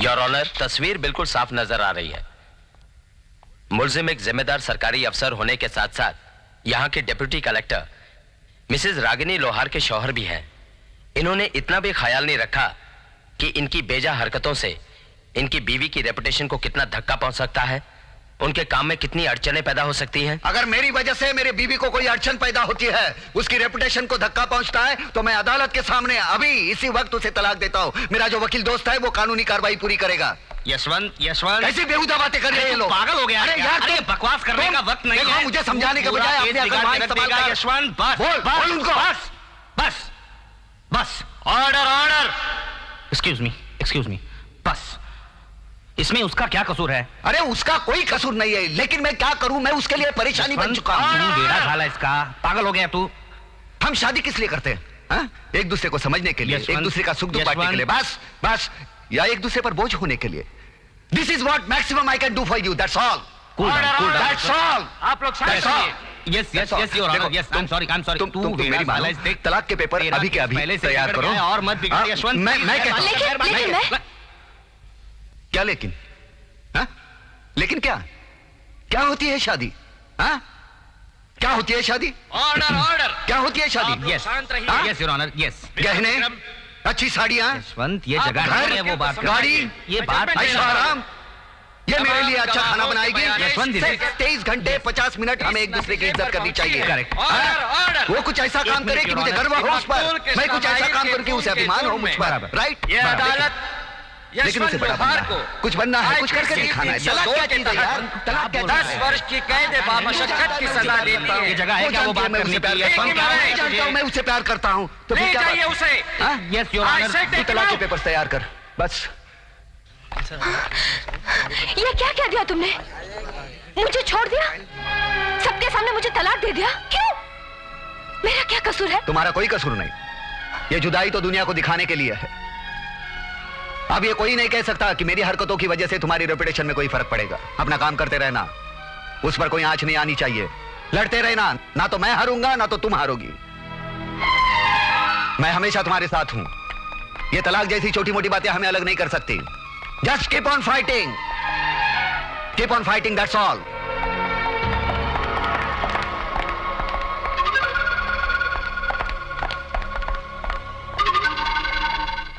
Your honour, तस्वीर बिल्कुल साफ नजर आ रही है। मुलजिम एक जिम्मेदार सरकारी अफसर होने के साथ साथ यहाँ के डिप्टी कलेक्टर मिसेस रागिनी लोहार के शौहर भी हैं। इन्होंने इतना भी ख्याल नहीं रखा कि इनकी बेजा हरकतों से इनकी बीवी की रेपुटेशन को कितना धक्का पहुंच सकता है, उनके काम में कितनी अड़चनें पैदा हो सकती हैं। अगर मेरी वजह से मेरी बीवी को कोई अड़चन पैदा होती है, उसकी रेपुटेशन को धक्का पहुंचता है, तो मैं अदालत के सामने अभी इसी वक्त उसे तलाक देता हूं। मेरा जो वकील दोस्त है वो कानूनी कार्रवाई पूरी करेगा। यशवंत, ऐसी बेहुदा बातें कर रहे हैं लोग। पागल हो गया। अरे यार, अरे बकवास करने का वक्त नहीं है। मुझे समझाने के बजाय अपने अकल मान इस्तेमाल कर। यशवंत, बस बोल उनको। बस बस बस। Order order. एक्सक्यूज मी, बस। इसमें उसका क्या कसूर है? अरे उसका कोई कसूर नहीं है, लेकिन मैं क्या करूं, मैं उसके लिए परेशानी बन चुका हूं। बेड़ा झाला इसका, पागल हो गया तू। हम शादी किस लिए करते हैं? हा? एक दूसरे को समझने के लिए, एक दूसरे का सुख दुख बांटने के लिए, बस बस, या एक दूसरे पर बोझ होने के लिए। This is what maximum I can do for you, that's all. That's all. आप लोग yes your honour, yes, I am sorry. तुम मेरी मानो, तलाक के पेपर अभी के अभी तैयार करो और मत बिगाड़ यशवंत। मैं क्या लेकिन? हाँ? लेकिन क्या होती है शादी? हाँ? क्या होती है शादी? ऑर्डर। क्या होती है शादी? Yes your honour, yes. गहने, अच्छी साड़ियाँ, यशवंत, ये जगह है वो बात, गाड़ी, ये बात, आराम, ये मेरे लिए अच्छा खाना बनाएगी। यशवंत, 23 घंटे 50 मिनट हमें एक दूसरे की इज्जत करनी चाहिए। करेक्ट। वो कुछ ऐसा काम करे कि मुझे गर्व हो उस पर, मैं कुछ ऐसा काम करूं कि उसे अभिमान हो मुझ पर, राइट? ये अदालत लेकिन उसे बड़ा बनना है, कुछ बनना है, कुछ करके दिखाना है। तलाक क्या 10 वर्ष की कैद बामशक्कत की सजा देती है। ये जगह है क्या वो बात करने की? मैं उसे प्यार करता हूँ, तो फिर क्या चाहिए उसे? यस योर ऑनर, तू तलाक के पेपर तैयार कर, बस। ये क्या कह दिया तुमने? मुझे छोड़ दिया, सबके सामने मुझे तलाक दे दिया, क्यों? मेरा क्या कसूर है? तुम्हारा कोई कसूर नहीं। ये जुदाई तो दुनिया को दिखाने के लिए है। अब ये कोई नहीं कह सकता कि मेरी हरकतों की वजह से तुम्हारी रेपुटेशन में कोई फर्क पड़ेगा। अपना काम करते रहना, उस पर कोई आंच नहीं आनी चाहिए। लड़ते रहना, ना तो मैं हारूंगा ना तो तुम हारोगी। मैं हमेशा तुम्हारे साथ हूं। ये तलाक जैसी छोटी मोटी बातें हमें अलग नहीं कर सकती। Just keep on fighting, that's all.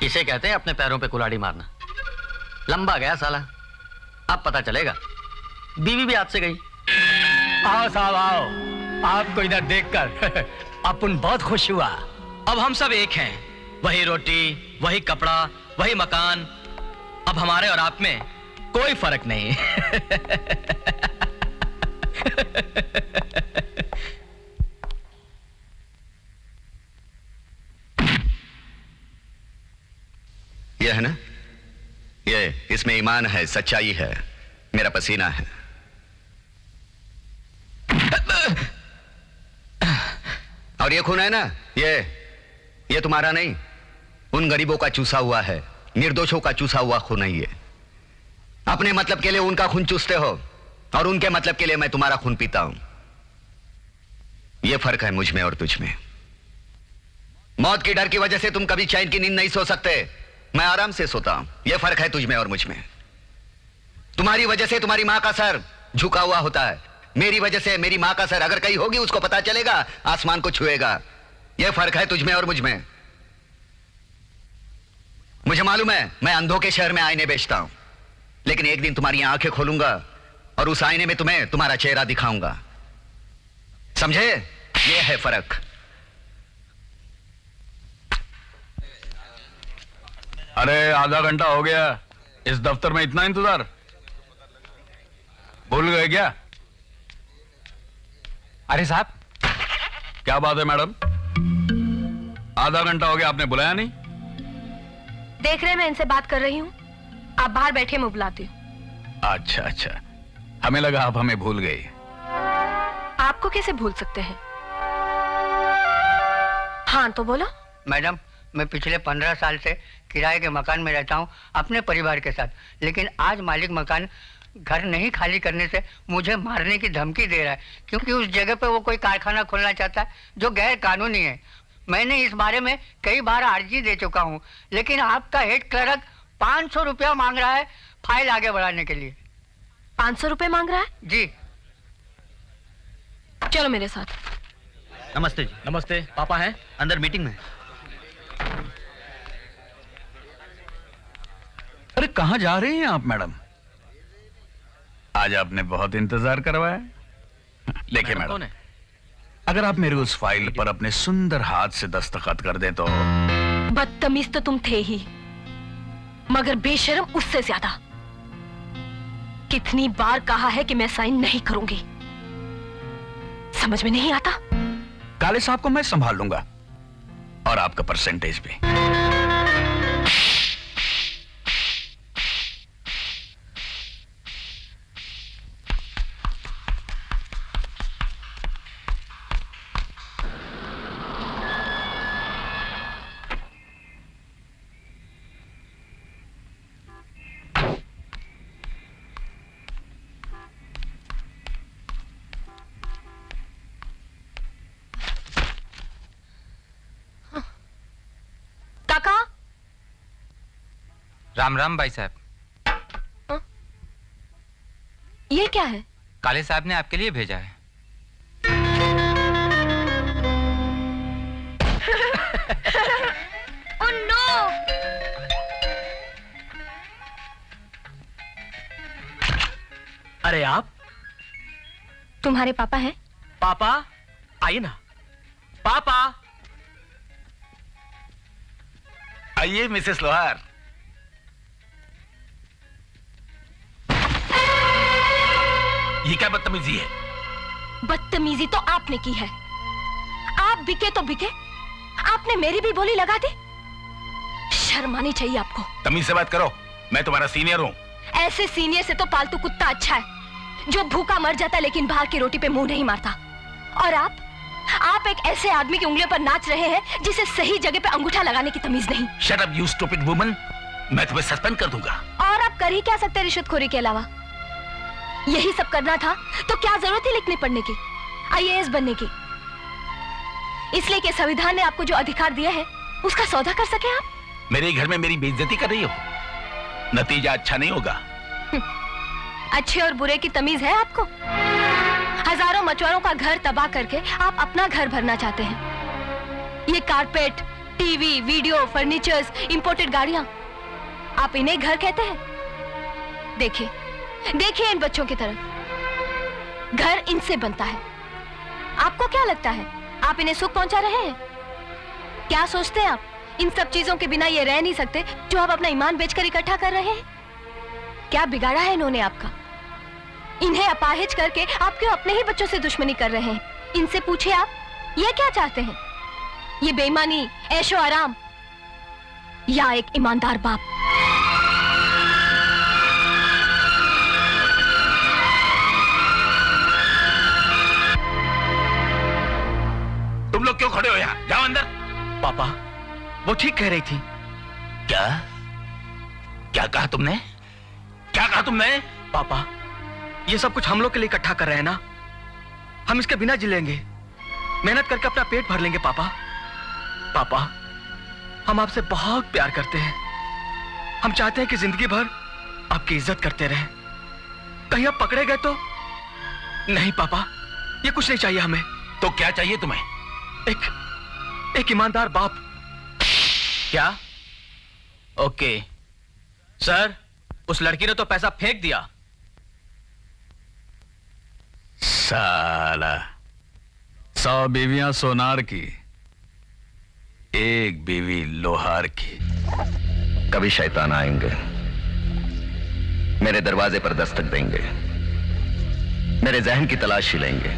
इसे कहते हैं अपने पैरों पे कुल्हाड़ी मारना। लंबा गया साला, अब पता चलेगा। बीवी भी हाथ से गई। आओ साहब आओ, आपको इधर देखकर अपन बहुत खुश हुआ। अब हम सब एक हैं, वही रोटी, वही कपड़ा, वही मकान। अब हमारे और आप में कोई फर्क नहीं। यह है ना, ये इसमें ईमान है, सच्चाई है, मेरा पसीना है। और ये खून है ना, ये तुम्हारा नहीं, उन गरीबों का चूसा हुआ है, निर्दोषों का चूसा हुआ खून है ये। अपने मतलब के लिए उनका खून चूसते हो और उनके मतलब के लिए मैं तुम्हारा खून पीता हूं। यह फर्क है मुझ में और तुझ में। मौत की डर की वजह से तुम कभी चैन की नींद नहीं सो सकते, मैं आराम से सोता हूं। यह फर्क है तुझ में और मुझ में। तुम्हारी वजह से तुम्हारी मां का सर झुका हुआ होता है, मेरी वजह से मेरी मां का सर अगर कहीं होगी उसको पता चलेगा, आसमान को छुएगा। यह फर्क है तुझ में और मुझ में। मुझे मालूम है मैं अंधों के शहर में आईने बेचता हूं, लेकिन एक दिन तुम्हारी आंखें खोलूंगा और उस आईने में तुम्हें तुम्हारा चेहरा दिखाऊंगा। समझे? यह है फर्क। अरे आधा घंटा हो गया, इस दफ्तर में इतना इंतजार, भूल गए क्या? अरे साहब, क्या बात है मैडम? आधा घंटा हो गया, आपने बुलाया नहीं? देख रहे मैं इनसे बात कर रही हूँ, आप बाहर बैठे, मैं बुलाती हूँ। अच्छा अच्छा, हमें लगा आप हमें भूल गई। आपको कैसे भूल सकते हैं? हाँ तो बोलो। मैडम, मैं पिछले 15 साल से किराए के मकान में रहता हूँ अपने परिवार के साथ, लेकिन आज मालिक मकान घर नहीं खाली करने से मुझे मारने की धमकी दे रहा है, क्योंकि उस जगह पे वो कोई कारखाना खोलना चाहता है जो गैर कानूनी है। मैंने इस बारे में कई बार अर्जी दे चुका हूँ, लेकिन आपका हेड क्लर्क 500 रुपया मांग रहा है फाइल आगे बढ़ाने के लिए। 500 रुपए मांग रहा है? जी। चलो मेरे साथ। नमस्ते जी। नमस्ते। पापा हैं? अंदर मीटिंग में। अरे कहां जा रही हैं आप मैडम? आज आपने बहुत इंतजार करवाया। देखिए मैडम, अगर आप मेरी उस फाइल पर अपने सुंदर हाथ से दस्तखत कर दे तो। बदतमीज तो तुम थे ही, मगर बेशर्म उससे ज्यादा। कितनी बार कहा है कि मैं साइन नहीं करूंगी, समझ में नहीं आता? काले साहब को मैं संभाल लूंगा और आपका परसेंटेज भी। राम राम भाई साहब। ये क्या है? काले साहब ने आपके लिए भेजा है। Oh no! अरे आप तुम्हारे पापा हैं? पापा आइए ना। पापा आइए मिसेस लोहार। ये क्या बदतमीजी है? बदतमीजी तो आपने की है। आप बिके तो बिके, आपने मेरी भी बोली लगा दी। शर्म आनी चाहिए आपको। तमीज से बात करो, मैं तुम्हारा सीनियर हूं। ऐसे सीनियर से तो पालतू कुत्ता अच्छा है, जो भूखा मर जाता लेकिन बाहर की रोटी पे मुंह नहीं मारता। और आप एक ऐसे आदमी की उंगलियों पर नाच रहे हैं जिसे सही जगह पे अंगूठा लगाने की तमीज नहीं। Shut up you stupid woman, मैं तुम्हें सस्पेंड कर दूंगा। और आप कर ही क्या सकते रिश्वतखोरी के अलावा? यही सब करना था तो क्या जरूरत थी लिखने पढ़ने की, आईएएस बनने की? इसलिए कि संविधान ने आपको जो अधिकार दिया है उसका सौदा कर सके आप? मेरे घर में मेरी बेइज्जती कर रही हो, नतीजा अच्छा नहीं होगा। अच्छे और बुरे की तमीज है आपको? हजारों मचवारों का घर तबाह करके आप अपना घर भरना चाहते हैं। ये carpet, TV, video, furnitures, imported गाड़ियां, आप इन्हें घर कहते हैं? देखिए इन बच्चों की तरफ। घर इनसे बनता है। आपको क्या लगता है आप इन्हें सुख पहुंचा रहे हैं? क्या सोचते हैं आप इन सब चीजों के बिना ये रह नहीं सकते जो आप अपना ईमान बेचकर इकट्ठा कर रहे हैं? क्या बिगाड़ा है इन्होंने आपका? इन्हें अपाहिज करके आप क्यों अपने ही बच्चों से दुश्मनी कर रहे हैं? इनसे पूछिए आप ये क्या चाहते हैं? ये बेईमानी, ऐशो आराम, या एक ईमानदार बाप? तुम लोग क्यों खड़े हो यहाँ? जाओ अंदर। पापा वो ठीक कह रही थी। क्या क्या कहा तुमने? क्या कहा तुमने? पापा ये सब कुछ हम लोग के लिए इकट्ठा कर रहे हैं ना, हम इसके बिना जी लेंगे, मेहनत करके अपना पेट भर लेंगे। पापा हम आपसे बहुत प्यार करते हैं। हम चाहते हैं कि जिंदगी भर आपकी इज्जत करते रहें। कहीं आप पकड़े गए तो? नहीं पापा, ये कुछ नहीं चाहिए हमें। तो क्या चाहिए तुम्हें? एक ईमानदार बाप। क्या? ओके सर, उस लड़की ने तो पैसा फेंक दिया। साला 100 बीवियां सोनार की, एक बीवी लोहार की। कभी शैतान आएंगे, मेरे दरवाजे पर दस्तक देंगे, मेरे जहन की तलाशी लेंगे,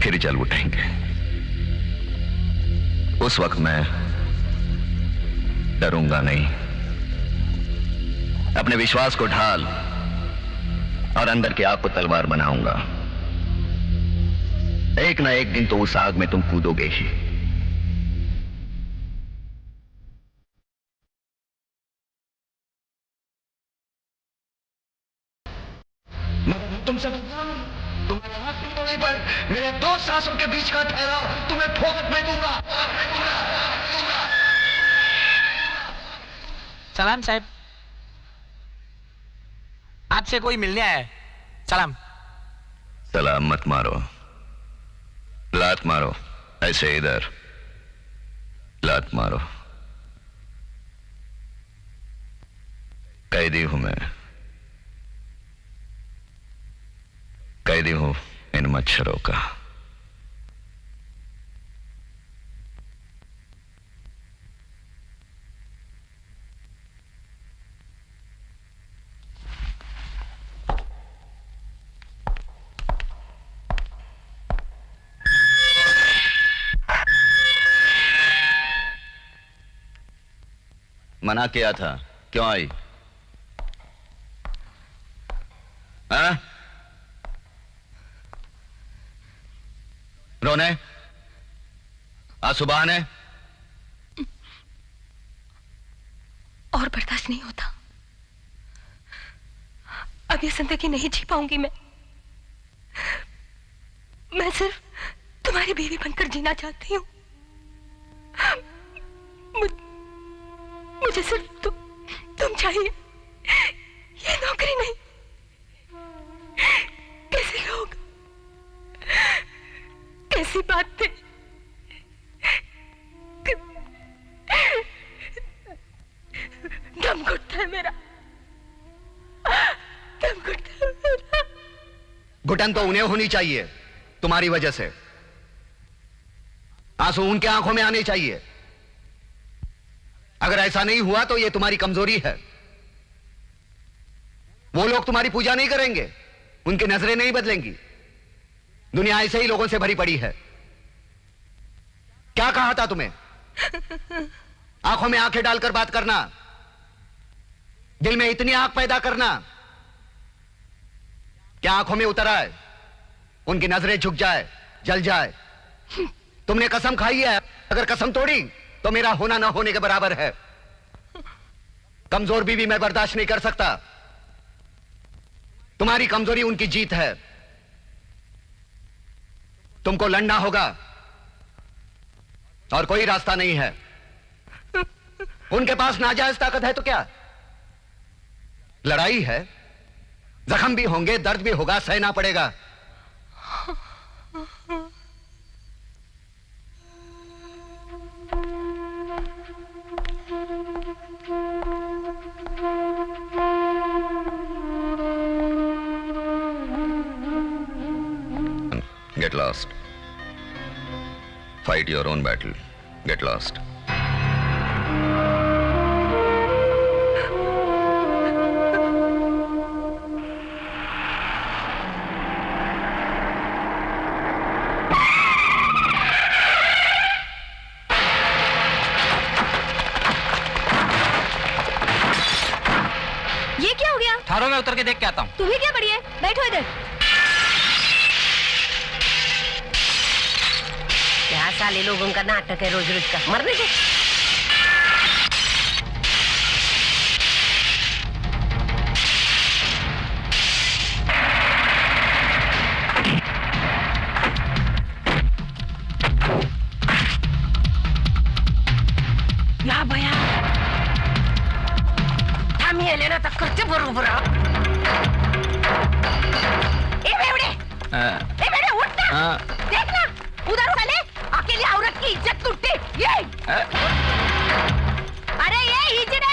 फिर चल उठेंगे। उस वक्त मैं डरूंगा नहीं। अपने विश्वास को ढाल और अंदर की आग को तलवार बनाऊंगा। एक ना एक दिन तो उस आग में तुम कूदोगे ही। तुमसे तुम्हारे हाथ की गोली पर मेरे 2 सांसों के बीच का ठहराव तुम्हें ठोकर में दूंगा। सलाम साहब, आपसे कोई मिलने आया है। सलाम। सलाम मत मारो, लात मारो। ऐसे इधर लात मारो। कैदी हूं मैं, कैदी हूं इन मच्छरों का। मना किया था, क्यों आई? हाँ? रोने? आंसू बहाने? और बर्दाश्त नहीं होता। अब ये जिंदगी नहीं जी पाऊंगी मैं सिर्फ तुम्हारी बीवी बनकर जीना चाहती हूँ। मुझे सिर्फ तुम चाहिए, ये नौकरी नहीं। कैसे लोग, कैसी बातें, दम घुटता है मेरा, दम घुटता है मेरा। घुटन तो उन्हें होनी चाहिए तुम्हारी वजह से। आंसू उनके आंखों में आने चाहिए। अगर ऐसा नहीं हुआ तो यह तुम्हारी कमजोरी है। वो लोग तुम्हारी पूजा नहीं करेंगे, उनकी नजरें नहीं बदलेंगी। दुनिया ऐसे ही लोगों से भरी पड़ी है। क्या कहा था तुम्हें? आंखों में आंखें डालकर बात करना, दिल में इतनी आग पैदा करना, क्या आंखों में उतर आए, उनकी नजरें झुक जाए, जल जाए। तुमने कसम खाई है, अगर कसम तोड़ी तो मेरा होना ना होने के बराबर है। कमजोर बीवी मैं बर्दाश्त नहीं कर सकता। तुम्हारी कमजोरी उनकी जीत है। तुमको लड़ना होगा और कोई रास्ता नहीं है। उनके पास नाजायज ताकत है तो क्या? लड़ाई है, जख्म भी होंगे, दर्द भी होगा, सहना पड़ेगा। Get lost. Fight your own battle. Get lost. ये क्या हो गया? थारों में उतर के देख के आता हूँ। तू भी क्या पड़ी है? बैठो इधर। क्या साले लोगों का नाटक है रोज रोज का, मरने दो। या भैया थांब येले ना तर करते बरोबर। ए बेवड़े उठ ना, देख ना उधर साले अकेली औरत की इज्जत टूटती। ये अरे ये हिजड़े